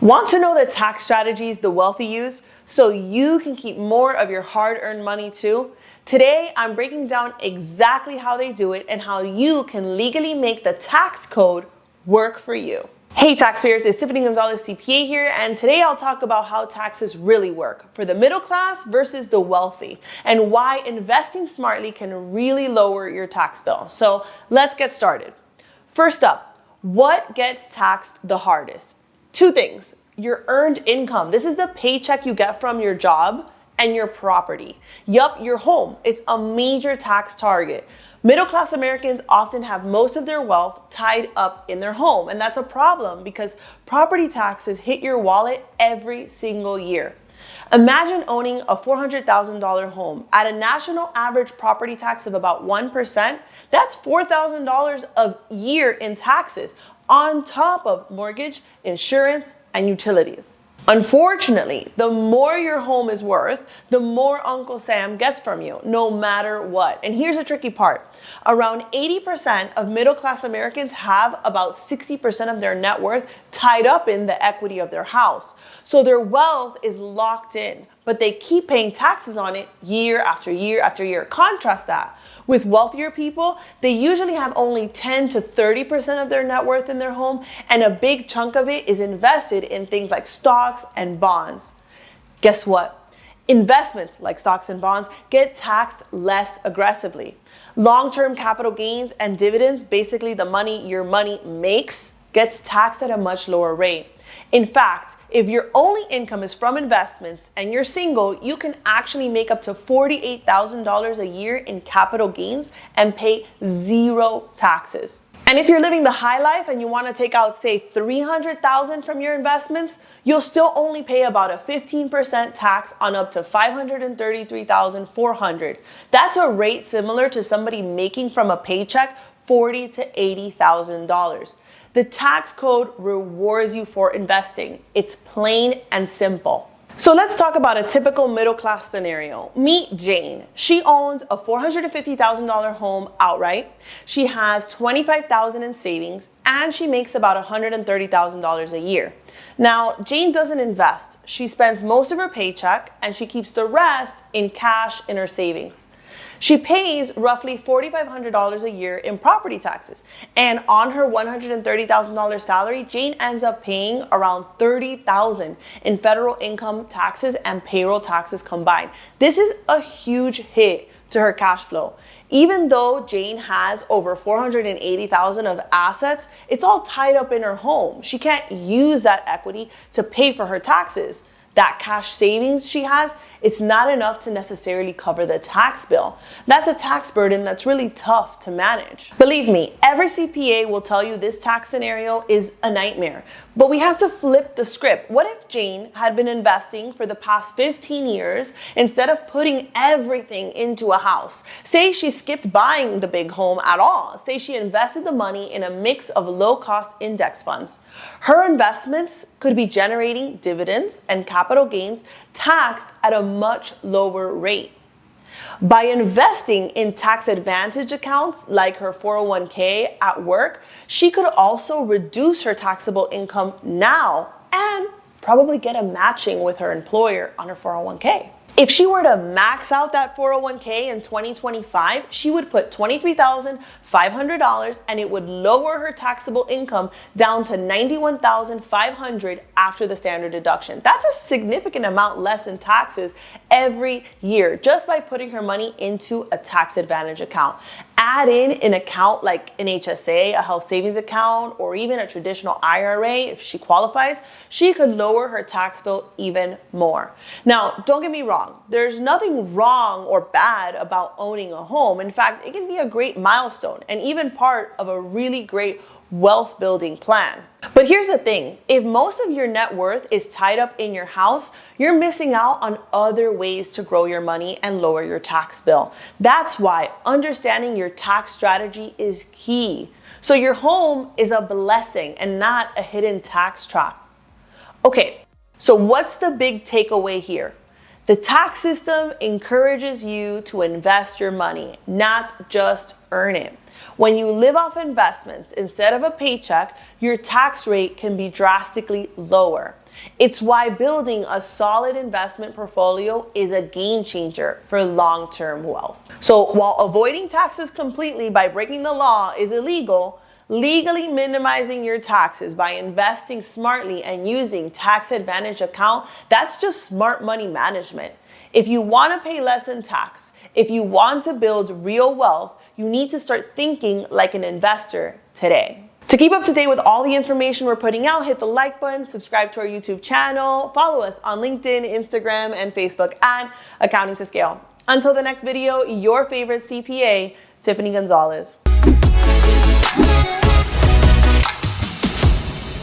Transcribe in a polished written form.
Want to know the tax strategies the wealthy use so you can keep more of your hard-earned money too? Today, I'm breaking down exactly how they do it and how you can legally make the tax code work for you. Hey taxpayers, it's Tiffany Gonzalez, CPA here, and today I'll talk about how taxes really work for the middle class versus the wealthy and why investing smartly can really lower your tax bill. So let's get started. First up, what gets taxed the hardest? Two things: your earned income. This is the paycheck you get from your job, and your property. Yup, your home. It's a major tax target. Middle-class Americans often have most of their wealth tied up in their home, and that's a problem because property taxes hit your wallet every single year. Imagine owning a $400,000 home. At a national average property tax of about 1%, that's $4,000 a year in taxes, on top of mortgage, insurance, and utilities. Unfortunately, the more your home is worth, the more Uncle Sam gets from you, no matter what. And here's the tricky part. Around 80% of middle-class Americans have about 60% of their net worth tied up in the equity of their house. So their wealth is locked in, but they keep paying taxes on it year after year after year. Contrast that with wealthier people. They usually have only 10 to 30% of their net worth in their home, and a big chunk of it is invested in things like stocks and bonds. Guess what? Investments like stocks and bonds get taxed less aggressively. Long-term capital gains and dividends, basically the money your money makes, gets taxed at a much lower rate. In fact, if your only income is from investments and you're single, you can actually make up to $48,000 a year in capital gains and pay zero taxes. And if you're living the high life and you want to take out, say, $300,000 from your investments, you'll still only pay about a 15% tax on up to $533,400. That's a rate similar to somebody making from a paycheck $40,000 to $80,000. The tax code rewards you for investing. It's plain and simple. So let's talk about a typical middle-class scenario. Meet Jane. She owns a $450,000 home outright. She has $25,000 in savings, and she makes about $130,000 a year. Now, Jane doesn't invest. She spends most of her paycheck, and she keeps the rest in cash in her savings. She pays roughly $4,500 a year in property taxes. And on her $130,000 salary, Jane ends up paying around $30,000 in federal income taxes and payroll taxes combined. This is a huge hit to her cash flow. Even though Jane has over $480,000 of assets, it's all tied up in her home. She can't use that equity to pay for her taxes. That cash savings she has, it's not enough to necessarily cover the tax bill. That's a tax burden that's really tough to manage. Believe me, every CPA will tell you this tax scenario is a nightmare. But we have to flip the script. What if Jane had been investing for the past 15 years instead of putting everything into a house? Say she skipped buying the big home at all. Say she invested the money in a mix of low-cost index funds. Her investments could be generating dividends and capital gains taxed at a much lower rate. By investing in tax advantage accounts like her 401k at work, she could also reduce her taxable income now and probably get a matching with her employer on her 401k. If she were to max out that 401k in 2025, she would put $23,500 and it would lower her taxable income down to $91,500 after the standard deduction. That's a significant amount less in taxes every year just by putting her money into a tax advantage account. Add in an account like an HSA, a health savings account, or even a traditional IRA. If she qualifies, she could lower her tax bill even more. Now, don't get me wrong. There's nothing wrong or bad about owning a home. In fact, it can be a great milestone and even part of a really great wealth building plan. But here's the thing, if most of your net worth is tied up in your house, you're missing out on other ways to grow your money and lower your tax bill. That's why understanding your tax strategy is key. So your home is a blessing and not a hidden tax trap. Okay, so what's the big takeaway here? The tax system encourages you to invest your money, not just earn it. When you live off investments instead of a paycheck, your tax rate can be drastically lower. It's why building a solid investment portfolio is a game changer for long-term wealth. So while avoiding taxes completely by breaking the law is illegal, legally minimizing your taxes by investing smartly and using tax advantage account, that's just smart money management. If you want to pay less in tax, if you want to build real wealth, you need to start thinking like an investor today. To keep up to date with all the information we're putting out, hit the like button, subscribe to our YouTube channel, follow us on LinkedIn, Instagram, and Facebook at Accounting to Scale. Until the next video, your favorite CPA, Tiffany Gonzalez.